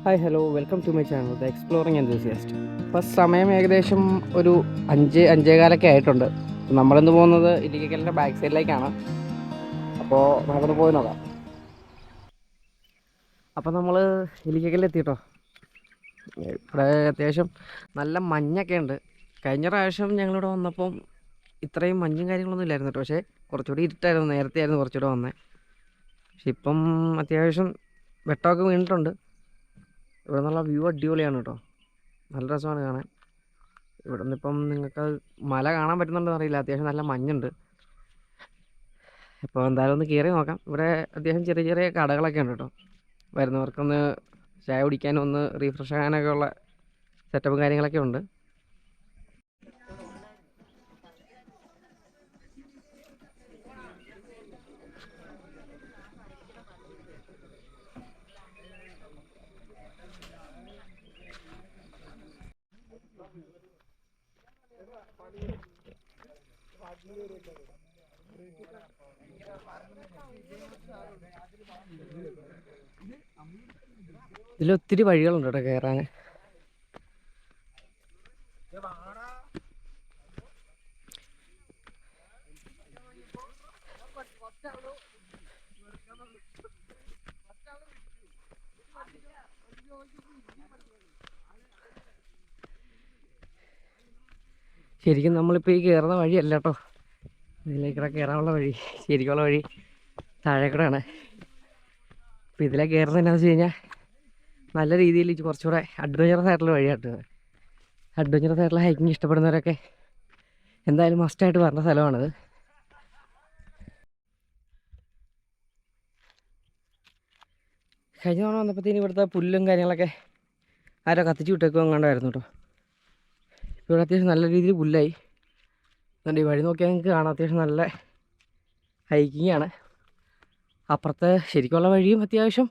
Hi hello welcome to my channel the exploring enthusiast. ഇപ്പോൾ സമയം ഏകദേശം ഒരു 5-5:15 ആയിട്ടുണ്ട്. നമ്മളിന്ന് പോകുന്നത് ഇല്ലിക്കലിൻ്റെ ബാക്ക് സൈഡിലേക്കാണ്. അപ്പോൾ നമുക്കൊന്ന് പോയി നോക്കാം. അപ്പോൾ നമ്മൾ ഇല്ലിക്കലിൽ എത്തിയിട്ടോ. ഇവിടെ അത്യാവശ്യം നല്ല മഞ്ഞൊക്കെ ഉണ്ട്. കഴിഞ്ഞ പ്രാവശ്യം ഞങ്ങളിവിടെ വന്നപ്പം ഇത്രയും മഞ്ഞും കാര്യങ്ങളൊന്നും ഇല്ലായിരുന്നു കേട്ടോ. പക്ഷേ കുറച്ചുകൂടി ഇരുട്ടായിരുന്നു, നേരത്തെ ആയിരുന്നു കുറച്ചുകൂടെ വന്നത്. പക്ഷെ ഇപ്പം അത്യാവശ്യം വെട്ടമൊക്കെ വീണിട്ടുണ്ട്. ഇവിടെ നിന്നുള്ള വ്യൂ അടിപൊളിയാണ് കേട്ടോ, നല്ല രസമാണ് കാണാൻ. ഇവിടെ നിന്നിപ്പം നിങ്ങൾക്ക് മല കാണാൻ പറ്റുന്നുണ്ടോ അറിയില്ല, അത്യാവശ്യം നല്ല മഞ്ഞുണ്ട്. ഇപ്പോൾ എന്തായാലും ഒന്ന് കയറി നോക്കാം. ഇവിടെ അത്യാവശ്യം ചെറിയ ചെറിയ കടകളൊക്കെ ഉണ്ട് കേട്ടോ. വരുന്നവർക്കൊന്ന് ചായ കുടിക്കാനും ഒന്ന് റീഫ്രഷ് ആകാനൊക്കെ ഉള്ള സെറ്റപ്പും കാര്യങ്ങളൊക്കെ ഉണ്ട്. ഇതിലൊത്തിരി വഴികളുണ്ട് കേട്ടോ കയറാൻ. ശരിക്കും നമ്മളിപ്പോൾ ഈ കയറുന്ന വഴിയല്ല കേട്ടോ, ഇതിലേക്കൂടെ കയറാനുള്ള വഴി, ശരിക്കുള്ള വഴി താഴേക്കൂടെയാണ്. അപ്പോൾ ഇതിലെ കയറുന്നത് എന്താണെന്ന് വെച്ച് കഴിഞ്ഞാൽ നല്ല രീതിയിൽ കുറച്ചുകൂടെ അഡ്വഞ്ചറസ് ആയിട്ടുള്ള വഴിയായിട്ട്. അഡ്വഞ്ചറസ് ആയിട്ടുള്ള ഹൈക്കിങ് ഇഷ്ടപ്പെടുന്നവരൊക്കെ എന്തായാലും മസ്റ്റായിട്ട് പറഞ്ഞ സ്ഥലമാണിത്. കഴിഞ്ഞ തവണ വന്നപ്പോഴത്തേന് ഇവിടുത്തെ പുല്ലും കാര്യങ്ങളൊക്കെ ആരോ കത്തിച്ച് വിട്ടേക്കും അങ്ങാണ്ടായിരുന്നു കേട്ടോ. ഇപ്പോൾ ഇവിടെ അത്യാവശ്യം നല്ല രീതിയിൽ പുല്ലായി. അതുകൊണ്ട് ഈ വഴി നോക്കിയാൽ നിങ്ങൾക്ക് കാണാം, അത്യാവശ്യം നല്ല ഹൈക്കിങ് ആണ്. അപ്പുറത്തെ ശരിക്കുള്ള വഴിയും അത്യാവശ്യം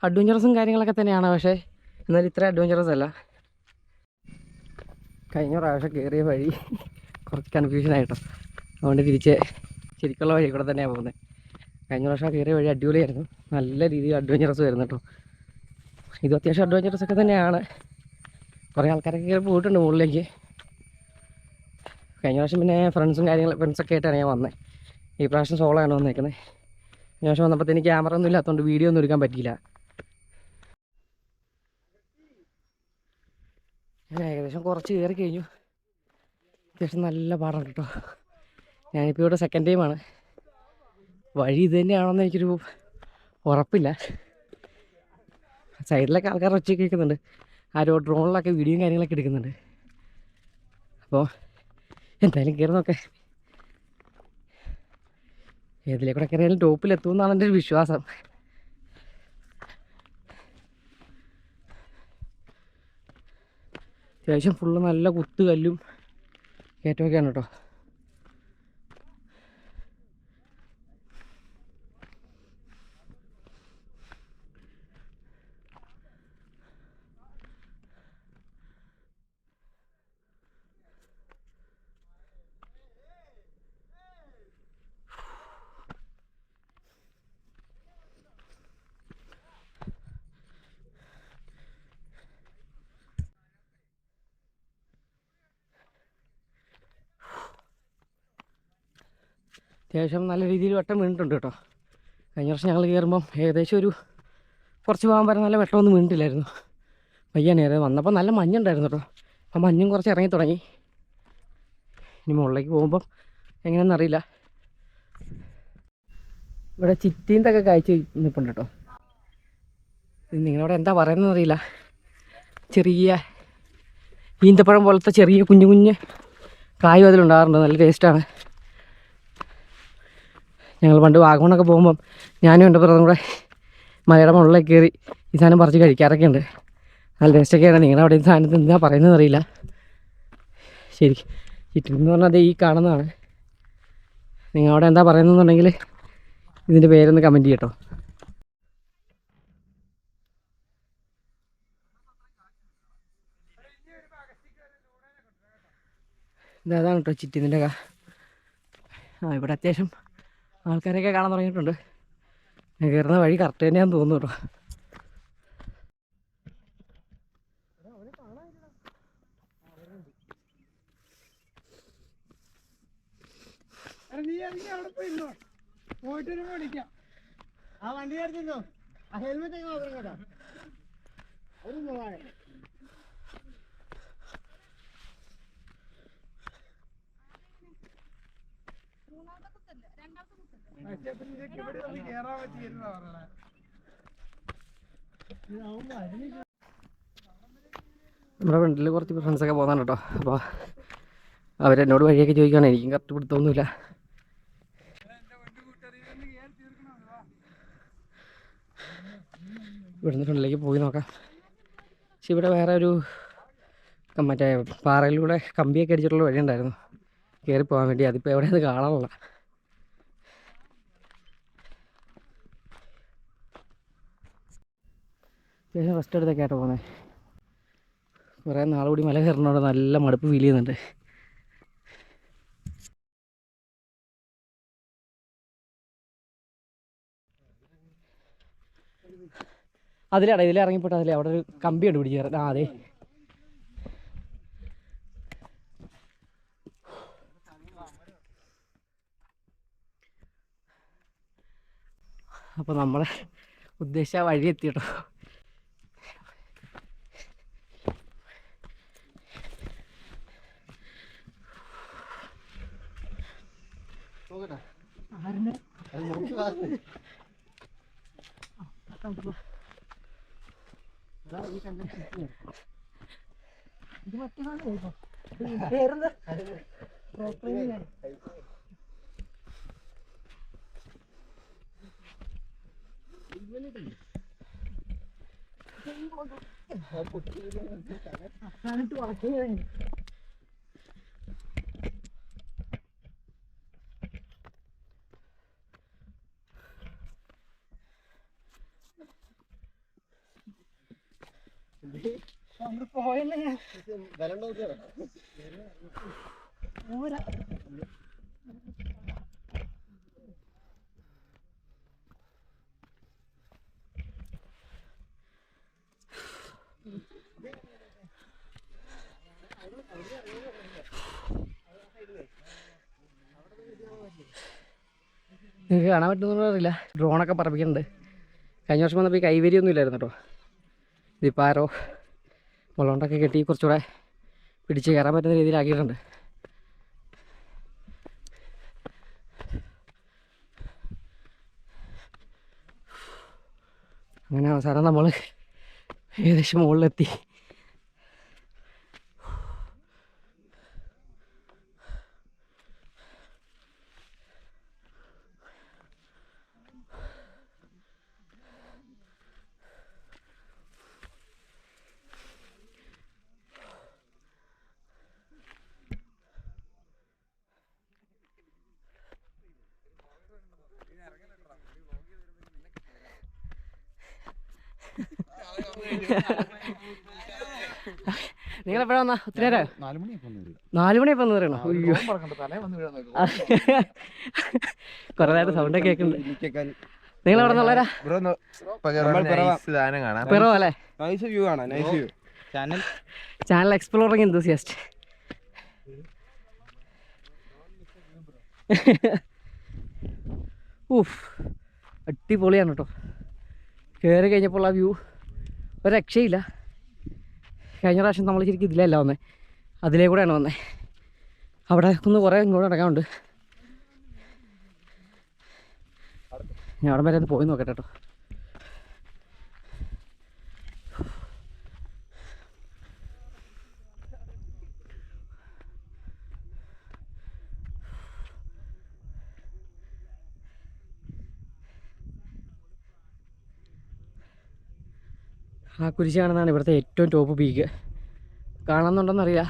അഡ്വഞ്ചറസും കാര്യങ്ങളൊക്കെ തന്നെയാണ്, പക്ഷേ എന്നാലും ഇത്ര അഡ്വഞ്ചറസ് അല്ല. കഴിഞ്ഞ പ്രാവശ്യം കയറിയ വഴി കുറച്ച് കൺഫ്യൂഷനായിട്ടോ, അതുകൊണ്ട് തിരിച്ച് ശരിക്കുള്ള വഴി കൂടെ തന്നെയാണ് പോകുന്നത്. കഴിഞ്ഞ പ്രാവശ്യം കയറിയ വഴി അടിപൊളിയായിരുന്നു, നല്ല രീതിയിൽ അഡ്വഞ്ചറസ് വരുന്നു കേട്ടോ. ഇത് അത്യാവശ്യം അഡ്വഞ്ചറസ് ഒക്കെ തന്നെയാണ്. കുറേ ആൾക്കാരൊക്കെ കയറി പോയിട്ടുണ്ട് മുകളിലേക്ക്. കഴിഞ്ഞ പ്രാവശ്യം പിന്നെ ഫ്രണ്ട്സൊക്കെ ആയിട്ടാണ് ഞാൻ വന്നത്. ഈ പ്രാവശ്യം സോളോ ആണ് വന്നേക്കുന്നത്. കഴിഞ്ഞ പ്രാവശ്യം വന്നപ്പോഴത്തേന് ക്യാമറ ഒന്നും ഇല്ലാത്തതുകൊണ്ട് വീഡിയോ ഒന്നും എടുക്കാൻ പറ്റിയില്ല. ഞാൻ ഏകദേശം കുറച്ച് കയറി കഴിഞ്ഞു. അത്യാവശ്യം നല്ല പാടാണ് കേട്ടോ. ഞാനിപ്പോൾ ഇവിടെ സെക്കൻഡ് ടൈമാണ്. വഴി ഇത് തന്നെയാണോന്ന് എനിക്കൊരു ഉറപ്പില്ല. സൈഡിലൊക്കെ ആൾക്കാർ ഒച്ച കേൾക്കുന്നുണ്ട്, ആരോ ഡ്രോണിലൊക്കെ വീഡിയോയും കാര്യങ്ങളൊക്കെ എടുക്കുന്നുണ്ട്. അപ്പോൾ എന്തായാലും കയറി നോക്കേ. ഏതിലേക്കൂടെ കയറിയാലും ടോപ്പിലെത്തുമെന്നാണ് എൻ്റെ ഒരു വിശ്വാസം. അത്യാവശ്യം ഫുള്ള് നല്ല കുത്തുകല്ലും കയറ്റമൊക്കെയാണ് കേട്ടോ. അത്യാവശ്യം നല്ല രീതിയിൽ വെട്ടം വീണിട്ടുണ്ട് കേട്ടോ. കഴിഞ്ഞ വർഷം ഞങ്ങൾ കയറുമ്പം ഏകദേശം ഒരു കുറച്ച് പോകാൻ വരെ നല്ല വെട്ടമൊന്നും വീണിട്ടില്ലായിരുന്നു. പയ്യാണ് വന്നപ്പോൾ നല്ല മഞ്ഞുണ്ടായിരുന്നു കേട്ടോ. അപ്പം മഞ്ഞും കുറച്ച് ഇറങ്ങി തുടങ്ങി. ഇനി മുകളിലേക്ക് പോകുമ്പം എങ്ങനെയാണെന്ന് അറിയില്ല. ഇവിടെ ചിറ്റീന്തൊക്കെ കാഴ്ച നിൽപ്പുണ്ട് കേട്ടോ. നിങ്ങളവിടെ എന്താ പറയുന്നതെന്ന് അറിയില്ല. ചെറിയ ഈന്തപ്പഴം പോലത്തെ ചെറിയ കുഞ്ഞു കുഞ്ഞ് കായും അതിലുണ്ടാകാറുണ്ട്, നല്ല ടേസ്റ്റാണ്. ഞങ്ങൾ പണ്ട് വാഗമണ്ണൊക്കെ പോകുമ്പം ഞാനും എൻ്റെ ബ്രദറും കൂടെ മലയുടെ മുകളിലേക്ക് കയറി ഈ സാധനം പറിച്ച് കഴിക്കാറൊക്കെ ഉണ്ട്. നല്ല ടേസ്റ്റൊക്കെയാണ്. നിങ്ങളുടെ അവിടെ ഈ സാധനത്തിന് എന്താ പറയുന്നതെന്ന് അറിയില്ല. ശരി, ചിറ്റെന്ന് പറഞ്ഞാൽ അത് ഈ കാണുന്നതാണ്. നിങ്ങളവിടെ എന്താ പറയുന്നതെന്നുണ്ടെങ്കിൽ ഇതിൻ്റെ പേരൊന്ന് കമൻറ്റ് ചെയ്യട്ടോ. ഇതാണ് കേട്ടോ ചിറ്റിതിൻ്റെ ഇവിടെ അത്യാവശ്യം ആൾക്കാരൊക്കെ കാണാൻ തുടങ്ങിയിട്ടുണ്ട്. കയറുന്ന വഴി കറക്റ്റ് തന്നെയാണെന്ന് തോന്നുന്നു കേട്ടോ. പോയിട്ടൊരു മേടിക്കാം. ആ വണ്ടി എടുത്തിട്ടോ, ആ ഹെൽമെറ്റ് ഒക്കെ നോക്കണം കേട്ടോ. ഒരു കേറാൻ പറ്റിയിരുന്ന പറഞ്ഞ നമ്മുടെ ഫ്രണ്ടിൽ കുറച്ച് ഫ്രണ്ട്സൊക്കെ പോകുന്നുണ്ട് കേട്ടോ. അപ്പോൾ അവരെന്നോട് വഴിയൊക്കെ ചോദിക്കുകയാണ്. എനിക്കും കറക്റ്റ് പിടുത്തൊന്നുമില്ല. ഇവിടുന്ന് ഫ്രണ്ടിലേക്ക് പോയി നോക്കാം. പക്ഷെ ഇവിടെ വേറെ ഒരു മറ്റേ പാറയിലൂടെ കമ്പിയൊക്കെ അടിച്ചിട്ടുള്ള വഴി ഉണ്ടായിരുന്നു കയറി പോകാൻ വേണ്ടി. അതിപ്പോൾ എവിടെയത് കാണാനുള്ള. അത്യാവശ്യം റെസ്റ്റ് എടുത്തൊക്കെയായിട്ട് പോകുന്നത്. കുറേ നാളുകൂടി മല കയറുന്നതുകൊണ്ട് നല്ല മടുപ്പ് ഫീൽ ചെയ്യുന്നുണ്ട്. അതിലാടാ ഇതിൽ ഇറങ്ങിപ്പോട്ടെ. അതിലെ അവിടെ ഒരു കമ്പി ഉണ്ട് പിടിച്ച് കയറാൻ. ആ അതെ. അപ്പോൾ നമ്മളെ ഉദ്ദേശിച്ച വഴി എത്തിയിട്ടോ. പോയല്ലേ നിങ്ങൾക്ക് കാണാൻ പറ്റുമെന്ന് അറിയില്ല. ഡ്രോണൊക്കെ പറപ്പിക്കുന്നുണ്ട്. കഴിഞ്ഞ വർഷം വന്നപ്പോൾ ഈ കൈവരിയൊന്നും ഇല്ലായിരുന്നു കേട്ടോ. ഇതിപ്പോൾ ആരോ മുളകൊണ്ടൊക്കെ കെട്ടി കുറച്ചുകൂടെ പിടിച്ച് കയറാൻ പറ്റുന്ന രീതിയിലാക്കിയിട്ടുണ്ട്. അങ്ങനെ അവസാനം നമ്മൾ ഏകദേശം മുകളിലെത്തി. നിങ്ങളെപ്പോഴാ വന്നാ? ഒത്തിരി നേരം 4 മണിയപ്പോൾ വന്ന് പറയണോ? അയ്യോ കുറെ നേരം സൗണ്ട് ഒക്കെ കേൾക്കുന്നുണ്ട്. നിങ്ങൾ എവിടെ നിന്നുള്ളവരാ? പിറവോ അല്ലേ? Channel exploring enthusiast. ഊഫ്, അടിപൊളിയാണ് കേട്ടോ. കയറി കഴിഞ്ഞപ്പോൾ ആ വ്യൂ ഒരു രക്ഷയില്ല. കഴിഞ്ഞ പ്രാവശ്യം നമ്മൾ ശരിക്കും ഇതിലല്ല വന്നത്, അതിലേ കൂടെയാണ് വന്നത്. അവിടെ ഒന്ന് കുറേ ഇങ്ങോട്ട് നടക്കാനുണ്ട്. ഞാൻ അവിടെ വരെ ഒന്ന് പോയി നോക്കട്ടെ കേട്ടോ. ആ കുരിശ് കാണുന്നതാണ് ഇവിടുത്തെ ഏറ്റവും ടോപ്പ് പീക്ക്. കാണുന്നുണ്ടെന്നറിയില്ല.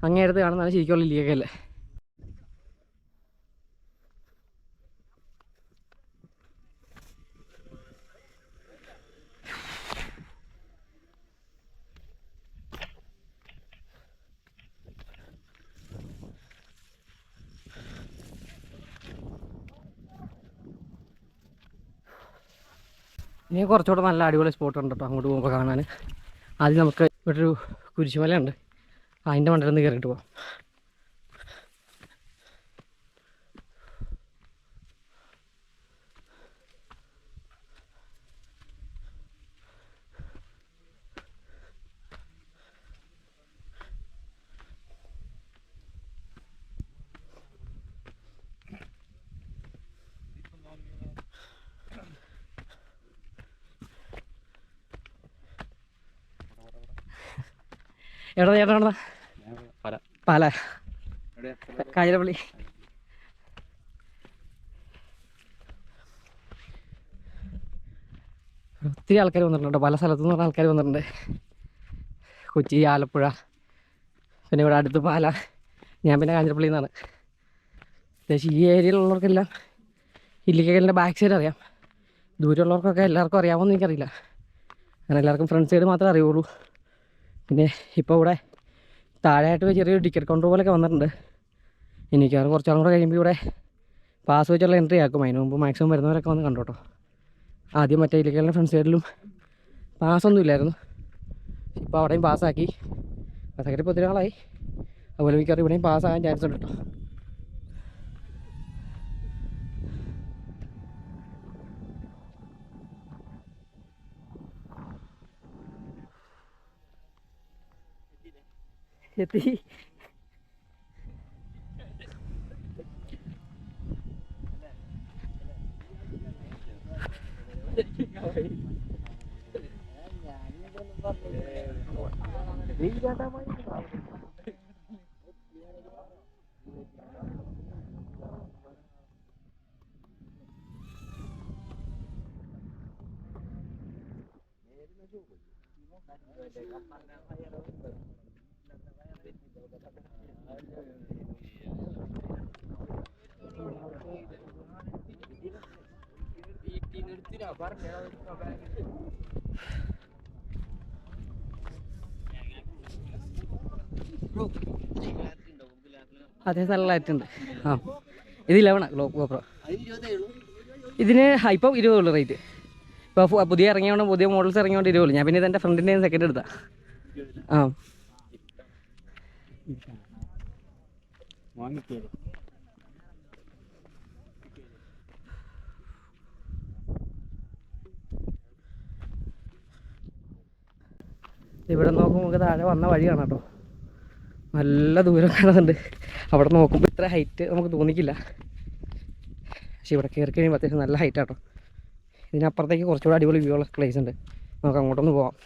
അങ്ങേരത്ത് കാണുന്നതാണ് ശരിക്കുള്ള ലീഗല്ലേ. ഇനി കുറച്ചുകൂടെ നല്ല അടിപൊളി സ്പോട്ട് ഉണ്ട് കേട്ടോ അങ്ങോട്ട് പോകുമ്പോൾ കാണാൻ. ആദ്യം നമുക്ക് ഇവിടെ ഒരു കുരിശുമലയുണ്ട്, അതിൻ്റെ മണ്ടയിൽ നിന്ന് കയറിയിട്ട് പോകാം. എവിടെ ചേട്ടാ എവിടെ പാല കാഞ്ഞിരപ്പള്ളി. ഒത്തിരി ആൾക്കാർ വന്നിട്ടുണ്ട്, പല സ്ഥലത്തു നിന്നുള്ള ആൾക്കാർ വന്നിട്ടുണ്ട്. കൊച്ചി, ആലപ്പുഴ, പിന്നെ ഇവിടെ അടുത്ത് പാല. ഞാൻ പിന്നെ കാഞ്ഞിരപ്പള്ളിയിൽ നിന്നാണ്. അത്യാവശ്യം ഈ ഏരിയയിലുള്ളവർക്കെല്ലാം ഇല്ലിക്കലിൻ്റെ ബാക്ക് സൈഡ് അറിയാം. ദൂരമുള്ളവർക്കൊക്കെ എല്ലാവർക്കും അറിയാമെന്ന് എനിക്കറിയില്ല. അങ്ങനെ എല്ലാവർക്കും ഫ്രണ്ട് സൈഡ് മാത്രമേ അറിയുള്ളൂ. പിന്നെ ഇപ്പോൾ ഇവിടെ താഴെയായിട്ട് ചെറിയൊരു ടിക്കറ്റ് കൗണ്ടർ പോലെയൊക്കെ വന്നിട്ടുണ്ട്. എനിക്കത് കുറച്ചാളും കൂടെ കഴിയുമ്പോൾ ഇവിടെ പാസ് വെച്ചുള്ള എൻട്രി ആക്കും. അതിന് മുമ്പ് മാക്സിമം വരുന്നവരൊക്കെ വന്ന് കണ്ടോട്ടോ. ആദ്യം മറ്റേ ഇല്ലിക്കലിൻ്റെ ഫ്രണ്ട് സൈഡിലും പാസ്സൊന്നും ഇല്ലായിരുന്നു. ഇപ്പോൾ അവിടെയും പാസ്സാക്കി. പാസ്സാക്കിയിട്ട് ഇപ്പോൾ ഒത്തിരി നാളായി. അതുപോലെ മിക്കവാറും ഇവിടെയും പാസ്സാകാൻ ചാൻസ് ഉണ്ട് കേട്ടോ. എത്തി. അതേ നല്ല ലൈറ്റ് ഉണ്ട്. ആ ഇത് 11 GoPro. ഇതിന് ഇപ്പം 20 റേറ്റ്. ഇപ്പോൾ പുതിയ ഇറങ്ങിയോണ്ട്, പുതിയ മോഡൽസ് ഇറങ്ങിയോണ്ട് 20. ഞാൻ പിന്നെ ഇതെൻ്റെ ഫ്രണ്ടിൻ്റെ സെക്കൻഡ് എടുത്താ. ആ ഇവിടെ നോക്കുമ്പോൾ നമുക്ക് താഴെ വന്ന വഴിയാണ് കേട്ടോ. നല്ല ദൂരം കാണുന്നുണ്ട്. അവിടെ നോക്കുമ്പോൾ ഇത്ര ഹൈറ്റ് നമുക്ക് തോന്നിക്കില്ല. പക്ഷെ ഇവിടെ കയറി കഴിയുമ്പോൾ അത്യാവശ്യം നല്ല ഹൈറ്റ് ആട്ടോ. ഇതിനപ്പുറത്തേക്ക് കുറച്ചുകൂടെ അടിപൊളി വ്യൂ ഉള്ള പ്ലേസ് ഉണ്ട്. നമുക്ക് അങ്ങോട്ടൊന്ന് പോവാം.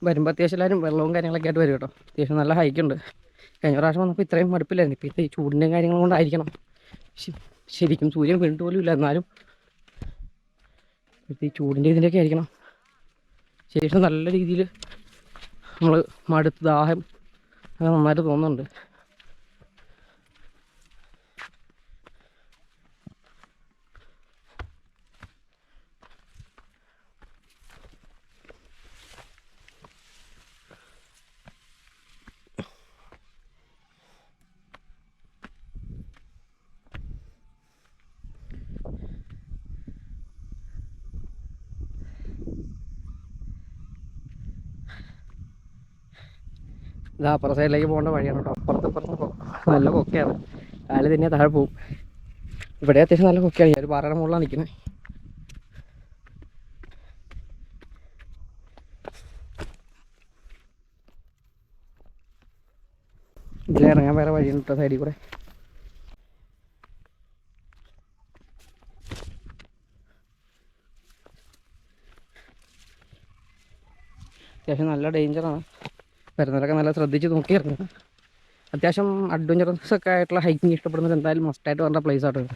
വരുമ്പോൾ അത്യാവശ്യം എല്ലാവരും വെള്ളവും കാര്യങ്ങളൊക്കെ ആയിട്ട് വരും കേട്ടോ. അത്യാവശ്യം നല്ല ഹൈക്കുണ്ട്. കഴിഞ്ഞ പ്രാവശ്യം വന്നപ്പോൾ ഇത്രയും മടുപ്പില്ലായിരുന്നു. ഇപ്പോൾ ഈ ചൂടിൻ്റെയും കാര്യങ്ങളും കൊണ്ടായിരിക്കണം. ശരിക്കും സൂര്യൻ വീണിട്ട് പോലും ഇല്ല. എന്നാലും ഈ ചൂടിൻ്റെ ഇതിൻ്റെയൊക്കെ ആയിരിക്കണം. ശേഷം നല്ല രീതിയിൽ നമ്മൾ മടുത്ത് ദാഹം അങ്ങനെ നന്നായിട്ട് തോന്നുന്നുണ്ട്. ഇതാ അപ്പുറ സൈഡിലേക്ക് പോകേണ്ട വഴിയാണ് കേട്ടോ. അപ്പുറത്ത് നല്ല കൊക്കയാണ്. കാല് തന്നെ താഴെ പോവും. ഇവിടെ അത്യാവശ്യം നല്ല കൊക്കയാണ്. ഞാൻ ഒരു പാറയുടെ മുകളിലാണ് നിൽക്കുന്നത്. ഇതിലിറങ്ങാൻ വേറെ വഴിയുണ്ട് കേട്ടോ സൈഡിൽ കൂടെ. അത്യാവശ്യം നല്ല ഡേഞ്ചറാണ്. വരുന്നവരൊക്കെ നല്ല ശ്രദ്ധിച്ച് നോക്കിയിരുന്നു. അത്യാവശ്യം അഡ്വഞ്ചറസ് ഒക്കെ ആയിട്ടുള്ള ഹൈക്കിങ് ഇഷ്ടപ്പെടുന്നത് എന്തായാലും മസ്റ്റായിട്ട് വരേണ്ട പ്ലേസ് ആട്ടോ ഇത്.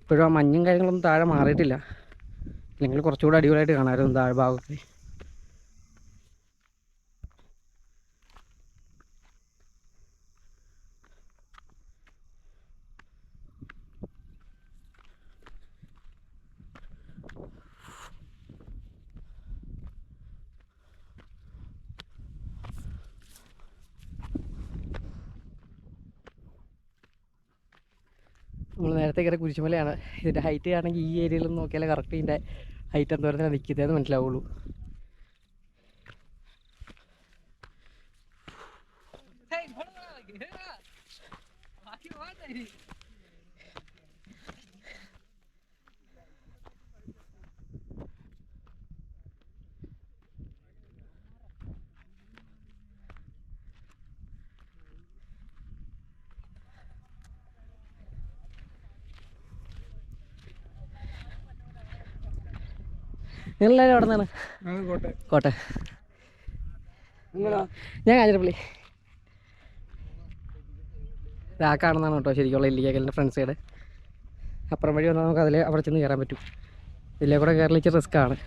ഇപ്പോഴും ആ മഞ്ഞും കാര്യങ്ങളൊന്നും താഴെ മാറിയിട്ടില്ല. അല്ലെങ്കിൽ കുറച്ചുകൂടെ അടിപൊളിയായിട്ട് കാണാമായിരുന്നു താഴെ ഭാഗമൊക്കെ. നമ്മൾ നേരത്തെ കയറി കുരിശുമലയാണ്. ഇതിൻ്റെ ഹൈറ്റ് ആണെങ്കിൽ ഈ ഏരിയയിൽ നോക്കിയാലേ കറക്റ്റ് ഇതിൻ്റെ ഹൈറ്റ് എന്തോരത്തിലാണ് നിൽക്കുന്നതെന്ന് മനസ്സിലാവുള്ളൂ. നിങ്ങളെല്ലാവരും എവിടെ നിന്നാണ്? കോട്ടെ. ഞാൻ കാഞ്ഞിരപ്പള്ളി. ആ കാണുന്നതാണ് കേട്ടോ ശരിക്കുള്ള ഇല്ലിക്കലിൻ്റെ ഫ്രണ്ട് സൈഡ്. അപ്പുറം വഴി വന്നാൽ നമുക്ക് അതിൽ അവിടെ ചെന്ന് കയറാൻ പറ്റും. ഇതിലേ കൂടെ കയറി ഇച്ചിരി റിസ്ക്കാണ്.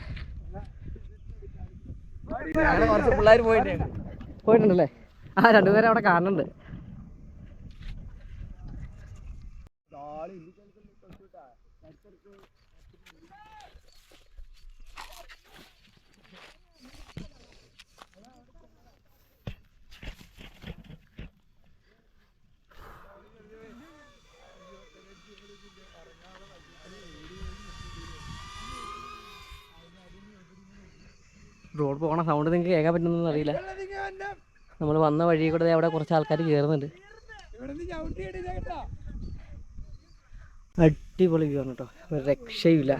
കുറച്ച് പിള്ളേർ പോയിട്ടുണ്ടല്ലേ? ആ രണ്ടുപേരെ അവിടെ കാണുന്നുണ്ട്. റോഡ് പോകണ സൗണ്ട് നിങ്ങൾക്ക് കേൾക്കാൻ പറ്റുന്നൊന്നും അറിയില്ല. നമ്മൾ വന്ന വഴി കൂടെ അവിടെ കുറച്ച് ആൾക്കാർ കയറുന്നുണ്ട്. അടിപൊളി വ്യൂ ആണ് കേട്ടോ, ഒരു രക്ഷയില്ല.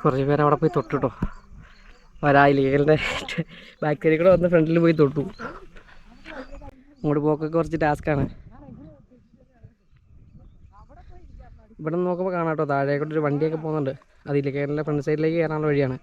കുറച്ച് പേര് അവിടെ പോയി തൊട്ടു കേട്ടോ. ഒരായില്ലേ ബാക്ക് സൈഡിൽ കൂടെ വന്ന് ഫ്രണ്ടിൽ പോയി തൊട്ടു. അങ്ങോട്ട് പോക്കൊക്കെ കുറച്ച് ടാസ്ക്കാണ്. ഇവിടെ നിന്ന് നോക്കുമ്പോൾ കാണാം കേട്ടോ, താഴേക്കൂടെ ഒരു വണ്ടിയൊക്കെ പോകുന്നുണ്ട്. അതിലേക്ക് കേരള ഫ്രണ്ട് സൈഡിലേക്ക് കയറാനുള്ള വഴിയാണ്.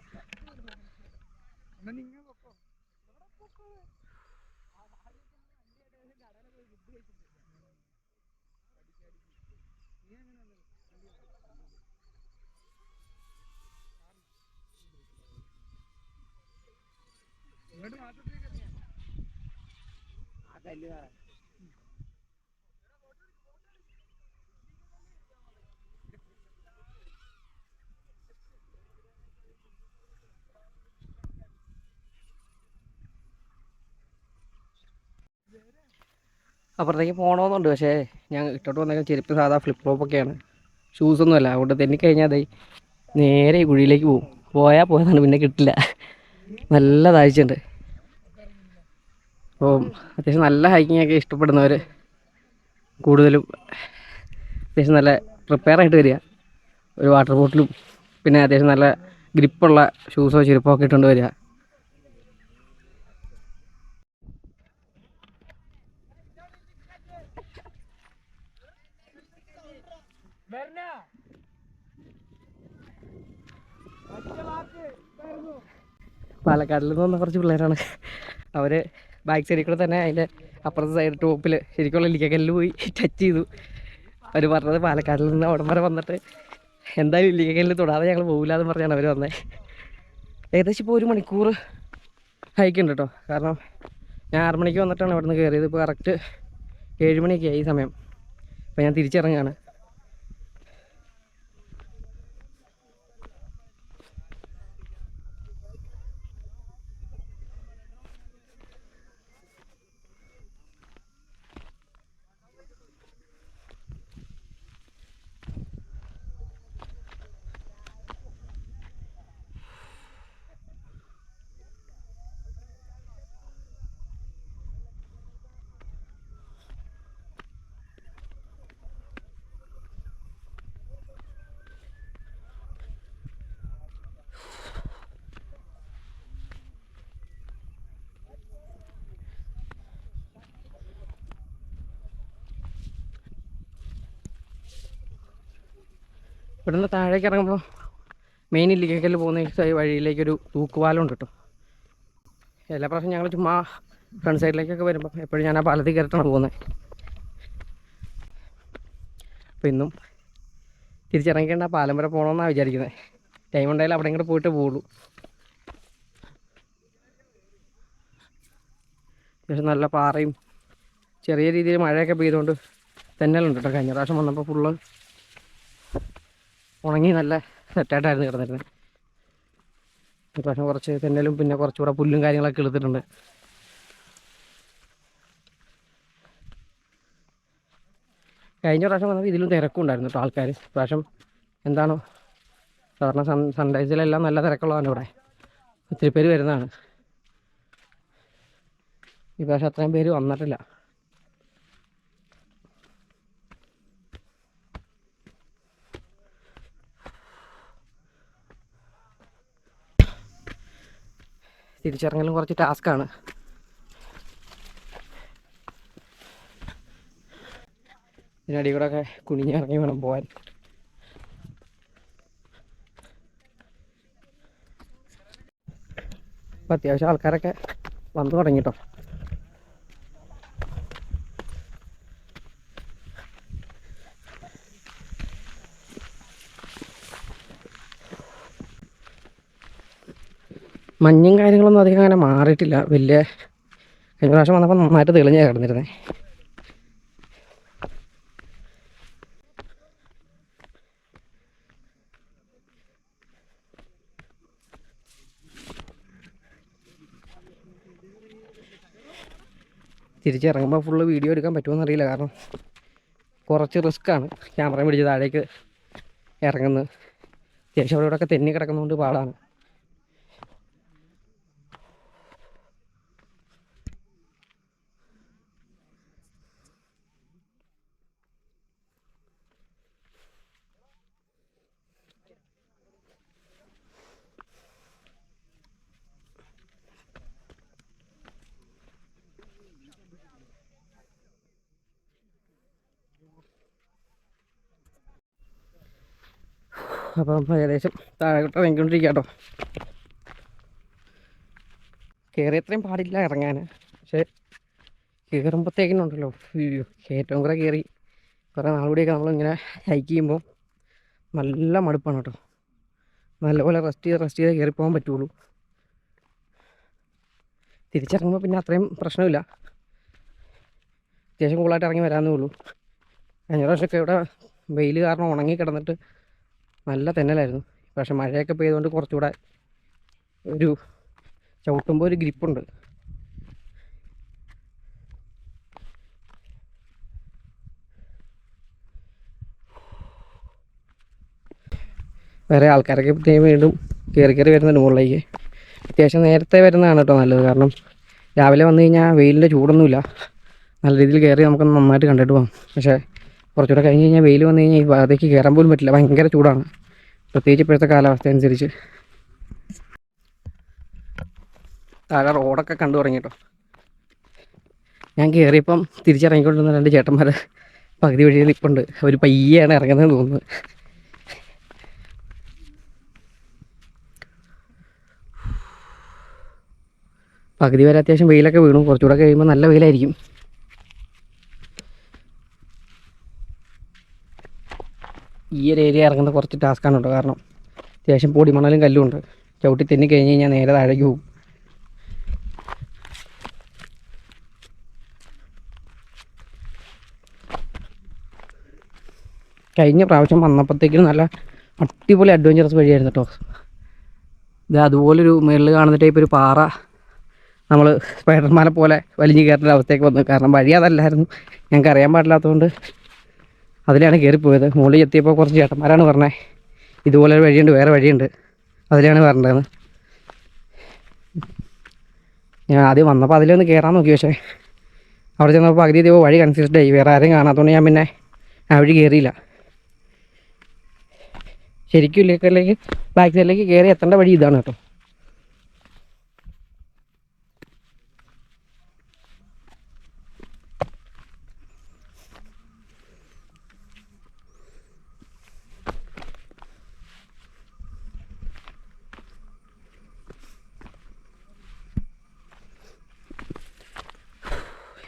അപ്പുറത്തേക്ക് പോകണമെന്നുണ്ട്, പക്ഷേ ഞാൻ ഇട്ടോട്ട് വന്നേക്കാൻ ചെരുപ്പ് സാധാ ഫ്ലിപ്പ് ഫ്ലോപ്പൊക്കെയാണ്, ഷൂസൊന്നുമല്ല. അതുകൊണ്ട് തെന്നിക്കഴിഞ്ഞാൽ അതെ നേരെ ഈ കുഴിയിലേക്ക് പോകും. പോയാൽ പോയതാണ്, പിന്നെ കിട്ടില്ല. നല്ല താഴ്ചയുണ്ട്. അപ്പോൾ അത്യാവശ്യം നല്ല ഹൈക്കിങ്ങൊക്കെ ഇഷ്ടപ്പെടുന്നവർ കൂടുതലും അത്യാവശ്യം നല്ല പ്രിപ്പയർ ആയിട്ട് വരിക. ഒരു വാട്ടർ ബോട്ടിലും പിന്നെ അത്യാവശ്യം നല്ല ഗ്രിപ്പുള്ള ഷൂസോ ചെരുപ്പോ ഒക്കെ ഇട്ടുകൊണ്ട് വരിക. പാലക്കാടിൽ നിന്ന് വന്ന കുറച്ച് പിള്ളേരാണ്. അവർ ബാക്ക് സൈഡിൽ കൂടെ തന്നെ അതിൻ്റെ അപ്പുറത്തെ സൈഡ് ടോപ്പിൽ ശരിക്കുള്ള ഇല്ലിക്കക്കല്ലിൽ പോയി ടച്ച് ചെയ്തു. അവർ പറഞ്ഞത് പാലക്കാടിൽ നിന്ന് അവിടം വരെ വന്നിട്ട് എന്തായാലും ഇല്ലിക്കക്കല്ലിൽ തൊടാതെ ഞങ്ങൾ പോകില്ല എന്ന് പറഞ്ഞാണ് അവർ വന്നത്. ഏകദേശം ഇപ്പോൾ 1 മണിക്കൂർ ഹൈക്കുണ്ട് കേട്ടോ. കാരണം ഞാൻ 6 മണിക്ക് വന്നിട്ടാണ് അവിടെ നിന്ന് കയറിയത്. ഇപ്പോൾ കറക്റ്റ് 7 മണിയൊക്കെ ആയി ഈ സമയം. അപ്പോൾ ഞാൻ തിരിച്ചിറങ്ങുകയാണ്. ഇവിടുന്ന് താഴേക്ക് ഇറങ്ങുമ്പോൾ മെയിൻ ഇല്ലിക്കൽ പോകുന്ന ഈ വഴിയിലേക്കൊരു തൂക്കുപാലമുണ്ട് കേട്ടോ. എല്ലാ പ്രാവശ്യം ഞങ്ങൾ ചുമ്മാ ഫ്രണ്ട് സൈഡിലേക്കൊക്കെ വരുമ്പോൾ എപ്പോഴും ഞാൻ ആ പാലത്തിൽ കയറിയിട്ടാണ് പോകുന്നത്. അപ്പോൾ ഇന്നും തിരിച്ചിറങ്ങിക്കേണ്ട ആ പാലം വരെ പോകണമെന്നാണ് വിചാരിക്കുന്നത്. ടൈം ഉണ്ടായാലും അവിടെ ഇങ്ങോട്ട് പോയിട്ട് പോകുള്ളൂ. പക്ഷെ നല്ല പാറയും ചെറിയ രീതിയിൽ മഴയൊക്കെ പെയ്തുകൊണ്ട് തെന്നലുണ്ട് കേട്ടോ. കഴിഞ്ഞ പ്രാവശ്യം വന്നപ്പോൾ ഫുള്ള് ഉണങ്ങി നല്ല സെറ്റായിട്ടായിരുന്നു കിടന്നിരുന്നത്. ഈ പ്രാവശ്യം കുറച്ച് തെന്നലും പിന്നെ കുറച്ചുകൂടെ പുല്ലും കാര്യങ്ങളൊക്കെ എടുത്തിട്ടുണ്ട്. കഴിഞ്ഞ പ്രാവശ്യം വന്നപ്പോൾ ഇതിലും തിരക്കും ഉണ്ടായിരുന്നു കേട്ടോ ആൾക്കാർ. പ്രാവശ്യം എന്താണോ സാധാരണ സൺറൈസിലെല്ലാം നല്ല തിരക്കുള്ളതാണ് ഇവിടെ. ഒത്തിരി പേര് വരുന്നതാണ്. ഈ പ്രാവശ്യം അത്രയും പേര് വന്നിട്ടില്ല. തിരിച്ചിറങ്ങലും കുറച്ച് ടാസ്ക്കാണ്. ഇതിനടി കൂടെ ഒക്കെ കുനിഞ്ഞിറങ്ങി വേണം പോകാൻ. അപ്പം അത്യാവശ്യം ആൾക്കാരൊക്കെ വന്നു തുടങ്ങി കേട്ടോ. മഞ്ഞും കാര്യങ്ങളൊന്നും അധികം അങ്ങനെ മാറിയിട്ടില്ല. വലിയ കഴിഞ്ഞ പ്രാവശ്യം വന്നപ്പോൾ നന്നായിട്ട് തെളിഞ്ഞാണ് കിടന്നിരുന്നത്. തിരിച്ചിറങ്ങുമ്പോൾ ഫുള്ള് വീഡിയോ എടുക്കാൻ പറ്റുമോ അറിയില്ല. കാരണം കുറച്ച് റിസ്ക്കാണ് ക്യാമറ പിടിച്ച് താഴേക്ക് ഇറങ്ങുന്നത്. അത്യാവശ്യം അവിടെ ഇവിടെയൊക്കെ തെന്നി കിടക്കുന്നതുകൊണ്ട് പാടാണ്. അപ്പം ഏകദേശം താഴോട്ട് ഇറങ്ങിക്കൊണ്ടിരിക്കുക കേട്ടോ. കയറിയത്രയും പാടില്ല ഇറങ്ങാൻ. പക്ഷേ കയറുമ്പോഴത്തേക്കിനുണ്ടല്ലോ ഏറ്റവും കൂടെ കയറി കുറേ നാളുകൂടിയൊക്കെ നമ്മളിങ്ങനെ ഹൈക്ക് ചെയ്യുമ്പോൾ നല്ല മടുപ്പാണ് കേട്ടോ. നല്ലപോലെ റെസ്റ്റ് ചെയ്ത് കയറിപ്പോകാൻ പറ്റുള്ളൂ. തിരിച്ചിറങ്ങുമ്പോൾ പിന്നെ അത്രയും പ്രശ്നമില്ല. അത്യാവശ്യം കൂളായിട്ട് ഇറങ്ങി വരാമെന്നേ ഉള്ളൂ. കഴിഞ്ഞ പ്രാവശ്യമൊക്കെ ഇവിടെ വെയിൽ കാരണം ഉണങ്ങി കിടന്നിട്ട് നല്ല തെന്നലായിരുന്നു. പക്ഷെ മഴയൊക്കെ പെയ്തുകൊണ്ട് കുറച്ചുകൂടെ ഒരു ചവിട്ടുമ്പോൾ ഒരു ഗ്രിപ്പുണ്ട്. വേറെ ആൾക്കാരൊക്കെ വീണ്ടും കയറി വരുന്നുണ്ട് മുകളിലേക്ക്. അത്യാവശ്യം നേരത്തെ വരുന്നതാണ് കേട്ടോ നല്ലത്. കാരണം രാവിലെ വന്നു കഴിഞ്ഞാൽ വെയിലിൻ്റെ ചൂടൊന്നുമില്ല. നല്ല രീതിയിൽ കയറി നമുക്ക് നന്നായിട്ട് കണ്ടിട്ട് പോകാം. പക്ഷേ കുറച്ചുകൂടെ കഴിഞ്ഞ് കഴിഞ്ഞാൽ വെയിൽ വന്നു കഴിഞ്ഞാൽ ഈ ഭാഗത്തേക്ക് കയറാൻ പോലും പറ്റില്ല. ഭയങ്കര ചൂടാണ്, പ്രത്യേകിച്ച് ഇപ്പോഴത്തെ കാലാവസ്ഥ അനുസരിച്ച്. താഴെ റോഡൊക്കെ കണ്ടു തുടങ്ങി കേട്ടോ. ഞാൻ കയറിയപ്പം തിരിച്ചിറങ്ങിക്കൊണ്ടിരുന്ന രണ്ട് ചേട്ടന്മാർ പകുതി വഴിയിൽ നിൽപ്പുണ്ട്. അവർ പയ്യാണ് ഇറങ്ങുന്നതെന്ന് തോന്നുന്നത്. പകുതി വരെ അത്യാവശ്യം വെയിലൊക്കെ വീണു. കുറച്ചുകൂടെ കഴിയുമ്പോൾ നല്ല വെയിലായിരിക്കും. ഈ ഒരു ഏരിയ ഇറങ്ങുന്നത് കുറച്ച് ടാസ്ക്കാണ് കേട്ടോ. കാരണം അത്യാവശ്യം പൊടിമണലും കല്ലും ഉണ്ട്. ചവിട്ടി തെന്നി കഴിഞ്ഞ് കഴിഞ്ഞാൽ നേരെ താഴേക്ക് പോകും. കഴിഞ്ഞ പ്രാവശ്യം വന്നപ്പോഴത്തേക്കും നല്ല അടിപൊളി അഡ്വഞ്ചറസ് വഴിയായിരുന്നു കേട്ടോ. ഇത് അതുപോലൊരു മേളിൽ കാണുന്ന ടൈപ്പ് ഒരു പാറ നമ്മൾ സ്പൈഡർമാനെ പോലെ വലിഞ്ഞ് കയറേണ്ട അവസ്ഥയൊക്കെ വന്നു. കാരണം വഴി അതല്ലായിരുന്നു, ഞങ്ങൾക്ക് അറിയാൻ പാടില്ലാത്തതുകൊണ്ട് അതിലാണ് കയറിപ്പോയത്. മുകളിൽ എത്തിയപ്പോൾ കുറച്ച് ചേട്ടന്മാരാണ് പറഞ്ഞത് ഇതുപോലൊരു വഴിയുണ്ട്, വേറെ വഴിയുണ്ട്, അതിലാണ് പറഞ്ഞത്. ഞാൻ ആദ്യം വന്നപ്പോൾ അതിലൊന്ന് കയറാൻ നോക്കി. പക്ഷേ അവിടെ ചെന്നപ്പോൾ പകുതി എത്തിയപ്പോൾ വഴി കൺഫ്യൂസ്ഡ് ആയി. വേറെ ആരും കാണാത്തതുകൊണ്ട് ഞാൻ പിന്നെ ആ വഴി കയറിയില്ല. ശരിക്കും ഇല്ലേക്കലേക്ക് ബാക്ക് സൈഡിലേക്ക് കയറി എത്തേണ്ട വഴി ഇതാണ് കേട്ടോ.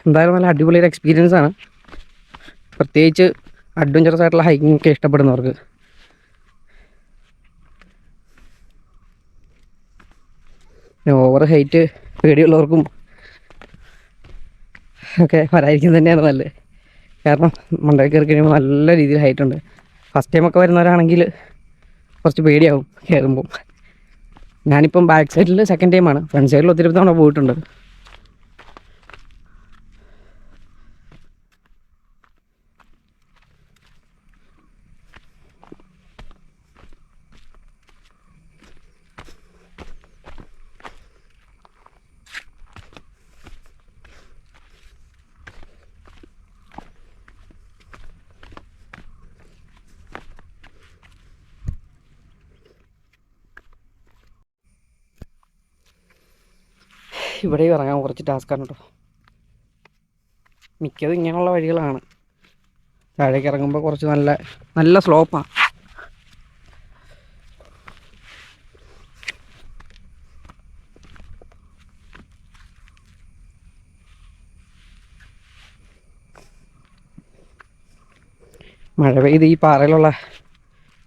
എന്തായാലും നല്ല അടിപൊളി ഒരു എക്സ്പീരിയൻസ് ആണ്, പ്രത്യേകിച്ച് അഡ്വഞ്ചറസ് ആയിട്ടുള്ള ഹൈക്കിംഗ് ഒക്കെ ഇഷ്ടപ്പെടുന്നവർക്ക്. ഓവർ ഹൈറ്റ് പേടിയുള്ളവർക്കും ഒക്കെ വരാതിരിക്കും തന്നെയാണ് നല്ലത്. കാരണം മണ്ടയിൽ കയറി കഴിയുമ്പോൾ നല്ല രീതിയിൽ ഹൈറ്റ് ഉണ്ട്. ഫസ്റ്റ് ടൈമൊക്കെ വരുന്നവരാണെങ്കിൽ കുറച്ച് പേടിയാവും കയറുമ്പോൾ. ഞാനിപ്പം ബാക്ക് സൈഡിൽ സെക്കൻഡ് ടൈമാണ്, ഫ്രണ്ട് സൈഡിൽ ഒത്തിരി തവണ പോയിട്ടുണ്ട്. ഇവിടെ ഇറങ്ങാൻ കുറച്ച് ടാസ്ക്കാണ് കേട്ടോ. മിക്കതും ഇങ്ങനെയുള്ള വഴികളാണ്. താഴേക്ക് ഇറങ്ങുമ്പോൾ കുറച്ച് നല്ല നല്ല സ്ലോപ്പാണ്. മഴ പെയ്ത് ഈ പാറയിലുള്ള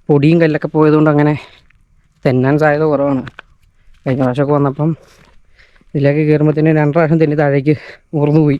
പൊടിയും കല്ലൊക്കെ പോയതുകൊണ്ട് അങ്ങനെ തെന്നാൻ സാധ്യത കുറവാണ്. കഴിഞ്ഞ പ്രാവശ്യമൊക്കെ വന്നപ്പം ഇതിലേക്ക് കയറുമ്പോഴത്തേന് 2 പ്രാവശ്യം തെന്നി താഴേക്ക് ഊർന്നു പോയി.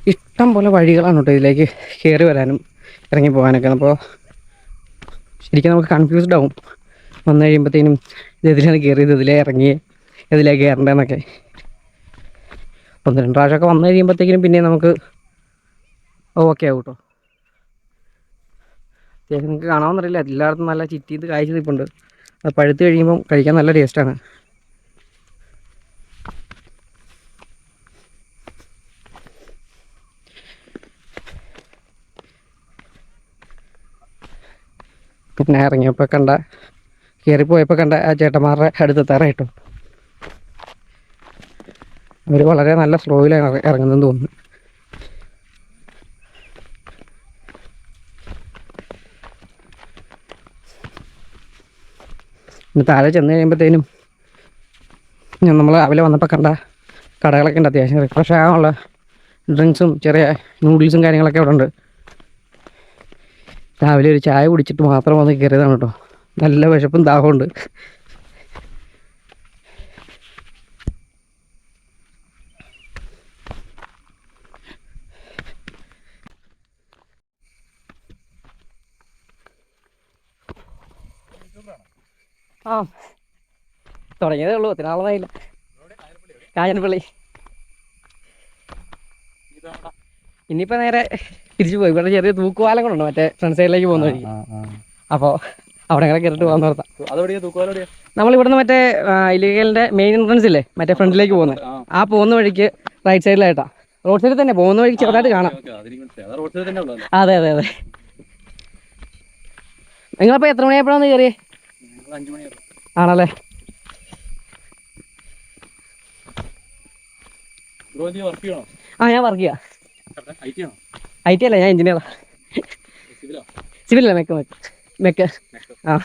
ഇഷ്ടം പോലെ വഴികളാണ് കേട്ടോ ഇതിലേക്ക് കയറി വരാനും ഇറങ്ങി പോകാനൊക്കെ. അപ്പോൾ ശരിക്കും നമുക്ക് കൺഫ്യൂസ്ഡ് ആവും വന്നു കഴിയുമ്പോഴത്തേനും ഇത് ഇതിലാണ് കയറിയത്, ഇതിലേ ഇറങ്ങി ഇതിലേക്ക് കയറേണ്ടതെന്നൊക്കെ. 1-2 പ്രാവശ്യമൊക്കെ വന്നു കഴിയുമ്പോഴത്തേക്കും പിന്നെ നമുക്ക് ഓക്കെ ആവും കേട്ടോ. അത്യാവശ്യം നിങ്ങൾക്ക് കാണാമെന്നറിയില്ല, എല്ലായിടത്തും നല്ല ചിറ്റീത് കായ്ച്ച് നിൽപ്പുണ്ട്. അത് പഴുത്ത് കഴിയുമ്പം കഴിക്കാൻ നല്ല ടേസ്റ്റാണ്. പിന്നെ ഇറങ്ങിയപ്പോൾ കണ്ട കയറിപ്പോയപ്പോൾ കണ്ട ആ ചേട്ടന്മാരുടെ അടുത്തെത്താറായിട്ടോ. അവർ വളരെ നല്ല സ്ലോയിലാണ് ഇറങ്ങുന്നതെന്ന് തോന്നുന്നു. പിന്നെ താഴെ ചെന്ന് കഴിയുമ്പോഴത്തേനും നമ്മൾ രാവിലെ വന്നപ്പോൾ കണ്ട കടകളൊക്കെ ഉണ്ട്, അത്യാവശ്യം റിഫ്രഷ് ആകാനുള്ള ഡ്രിങ്ക്സും ചെറിയ നൂഡിൽസും കാര്യങ്ങളൊക്കെ അവിടെ ഉണ്ട്. രാവിലെ ഒരു ചായ കുടിച്ചിട്ട് മാത്രം വന്ന് കയറിയതാണ് കേട്ടോ. നല്ല വിശപ്പും ദാഹമുണ്ട്. ആ തുടങ്ങിയതേ ഉള്ളൂ, 10 നാളായില്ല. കാഞ്ഞിരപ്പള്ളി. ഇനിയിപ്പോൾ നേരെ തിരിച്ചു പോയി. ഇവിടെ ചെറിയ തൂക്കുപാലം കൊണ്ടുണ്ട് മറ്റേ ഫ്രണ്ട് സൈഡിലേക്ക് പോകുന്ന വഴി. അപ്പോൾ അവിടെ അങ്ങനെ കയറിട്ട് പോകാൻ നിർത്താം. നമ്മളിവിടുന്ന് മറ്റേ ഇല്ലിക്കലിൻ്റെ മെയിൻ എൻട്രൻസ് ഇല്ലേ, മറ്റേ ഫ്രണ്ടിലേക്ക് പോകുന്നത്, ആ പോകുന്ന വഴിക്ക് റൈറ്റ് സൈഡിലായിട്ടാ. റോഡ് സൈഡിൽ തന്നെ പോകുന്ന വഴിക്ക് ചെറുതായിട്ട് കാണാം. അതെ അതെ അതെ. നിങ്ങളപ്പോൾ എത്ര മണിയായപ്പോഴാണ് കയറിയേ? ആണല്ലേ. ആ ഞാൻ വർക്ക് ചെയ്യാം. IT അല്ല, ഞാൻ എഞ്ചിനീയറാ. സിവിലല്ല, മെക്ക്. ആ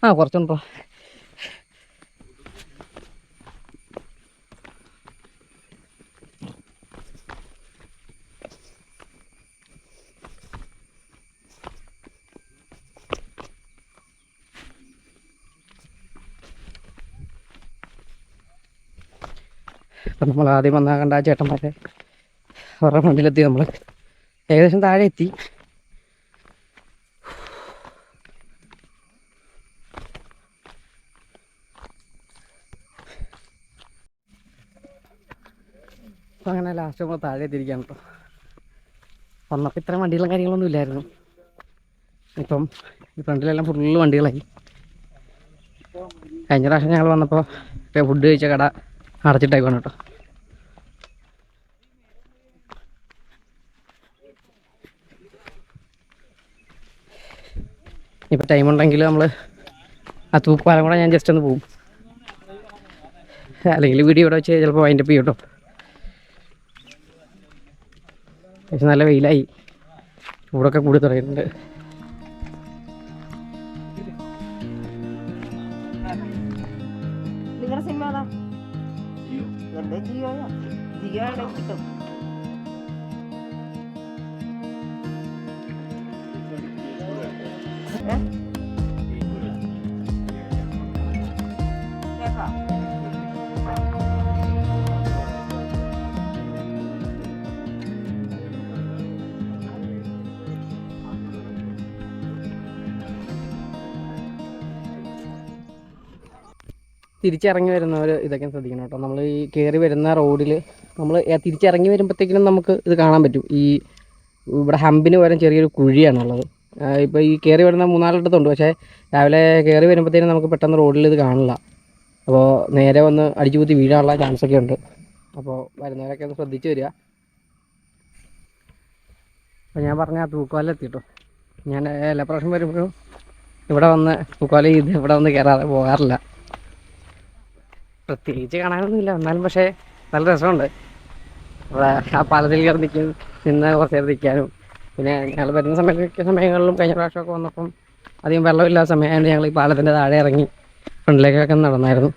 ആ കുറച്ചുണ്ടോ. അപ്പം നമ്മൾ ആദ്യം വന്നാൽ കണ്ട ആ ചേട്ടന്മാരെ അവരുടെ ഫ്രണ്ടിലെത്തി. നമ്മൾ ഏകദേശം താഴെ എത്തി. അപ്പം അങ്ങനെ ലാസ്റ്റ് നമ്മൾ താഴെ എത്തിയിരിക്കുകയാണ് കേട്ടോ. വന്നപ്പോൾ ഇത്രയും വണ്ടികളും കാര്യങ്ങളൊന്നും ഇല്ലായിരുന്നു. ഇപ്പം ഈ ഫ്രണ്ടിലെല്ലാം ഫുള്ള് വണ്ടികളായി. കഴിഞ്ഞ പ്രാവശ്യം ഞങ്ങൾ വന്നപ്പോൾ ഫുഡ് കഴിച്ച കട അടച്ചിട്ടേക്കാണ് കേട്ടോ. ഇപ്പോൾ ടൈമുണ്ടെങ്കിൽ നമ്മൾ ആ തൂക്കുപാലം കൂടെ ഞാൻ ജസ്റ്റ് ഒന്ന് പോകും. അല്ലെങ്കിൽ വീഡിയോ ഇവിടെ വെച്ച് ചിലപ്പോൾ വൈൻഡപ്പ് ചെയ്യും കേട്ടോ. പക്ഷെ നല്ല വെയിലായി, ചൂടൊക്കെ കൂടി തുടങ്ങിയിട്ടുണ്ട്. നിങ്ങളുടെ സിനിമ ഏതാ? എൻ്റെ ജിയോയാ. ജിയോയുടെ കിട്ടും. തിരിച്ചിറങ്ങി വരുന്നവർ ഇതൊക്കെ ശ്രദ്ധിക്കണം കേട്ടോ. നമ്മൾ ഈ കയറി വരുന്ന റോഡിൽ നമ്മൾ തിരിച്ചിറങ്ങി വരുമ്പോഴത്തേക്കിനും നമുക്ക് ഇത് കാണാൻ പറ്റും. ഈ ഇവിടെ ഹമ്പിന് പകരം ചെറിയൊരു കുഴിയാണുള്ളത്. ഇപ്പോൾ ഈ കയറി വരുന്ന 3-4 പക്ഷേ രാവിലെ കയറി വരുമ്പോഴത്തേനും നമുക്ക് പെട്ടെന്ന് റോഡിൽ ഇത് കാണില്ല. അപ്പോൾ നേരെ വന്ന് അടിച്ചു കുത്തി വീഴാനുള്ള ചാൻസൊക്കെ ഉണ്ട്. അപ്പോൾ വരുന്നവരൊക്കെ ഒന്ന് ശ്രദ്ധിച്ച് വരിക. അപ്പോൾ ഞാൻ പറഞ്ഞ ആ തൂക്കുവാല എത്തിട്ടോ. ഞാൻ എല്ലാ പ്രാവശ്യം വരുമ്പോഴും ഇവിടെ വന്ന് തൂക്കുവാല ചെയ്ത് ഇവിടെ വന്ന് കയറാതെ പോകാറില്ല. പ്രത്യേകിച്ച് കാണാനൊന്നുമില്ല, എന്നാലും പക്ഷേ നല്ല രസമുണ്ട്. ഇവിടെ ആ പാലത്തിൽ കയറി നിന്ന് കുറച്ച് നേരം നിൽക്കാനും. പിന്നെ ഞങ്ങൾ വരുന്ന സമയങ്ങളിലും കഴിഞ്ഞ പ്രാവശ്യമൊക്കെ വന്നപ്പം അധികം വെള്ളമില്ലാത്ത സമയമായതുകൊണ്ട് ഞങ്ങൾ ഈ പാലത്തിൻ്റെ താഴെ ഇറങ്ങി ഫ്രണ്ടിലേക്കൊക്കെ നടന്നായിരുന്നു.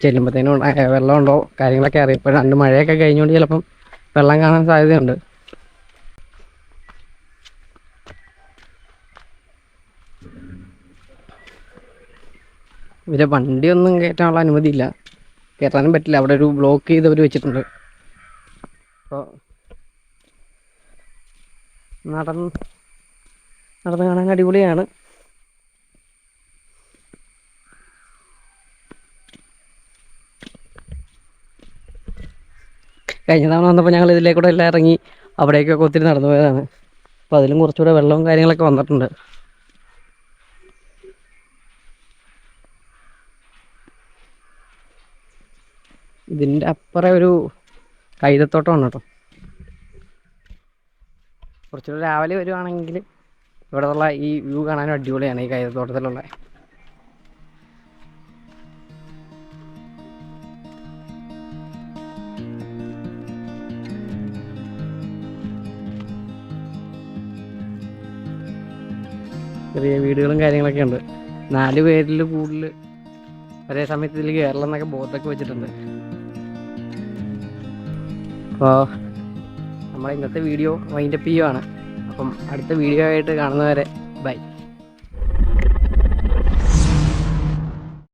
ചെല്ലുമ്പോഴത്തേനും വെള്ളമുണ്ടോ കാര്യങ്ങളൊക്കെ അറിയാം. ഇപ്പോൾ 2 മഴയൊക്കെ കഴിഞ്ഞുകൊണ്ട് ചിലപ്പം വെള്ളം കാണാൻ സാധ്യതയുണ്ട്. ഇവരെ വണ്ടിയൊന്നും കയറ്റാനുള്ള അനുമതിയില്ല, കയറ്റാനും പറ്റില്ല. അവിടെ ഒരു ബ്ലോക്ക് ചെയ്തവർ വെച്ചിട്ടുണ്ട്. അപ്പോൾ നടന്ന് കാണാൻ അടിപൊളിയാണ്. കഴിഞ്ഞ തവണ വന്നപ്പോൾ ഞങ്ങൾ ഇതിലേക്കൂടെ എല്ലാം ഇറങ്ങി അവിടേക്കൊക്കെ ഒത്തിരി നടന്നു പോയതാണ്. അപ്പോൾ അതിലും കുറച്ചുകൂടെ വെള്ളവും കാര്യങ്ങളൊക്കെ വന്നിട്ടുണ്ട്. ഇതിൻ്റെ അപ്പുറം ഒരു കൈതത്തോട്ടമാണ് കേട്ടോ. കുറച്ചുകൂടെ രാവിലെ വരുവാണെങ്കിൽ ഇവിടെ ഉള്ള ഈ വ്യൂ കാണാനും അടിപൊളിയാണ്. ഈ കൈതത്തോട്ടത്തിലുള്ള ചെറിയ വീടുകളും കാര്യങ്ങളൊക്കെ ഉണ്ട്. 4 പേരിൽ കൂടുതൽ ഒരേ സമയത്ത് ഇതിൽ കേരളം എന്നൊക്കെ ബോർഡൊക്കെ വെച്ചിട്ടുണ്ട്. അപ്പോൾ നമ്മൾ ഇന്നത്തെ വീഡിയോ വൈൻഡപ്പ് ചെയ്യുവാണ്. അപ്പം അടുത്ത വീഡിയോ ആയിട്ട് കാണുന്നവരെ ബൈ.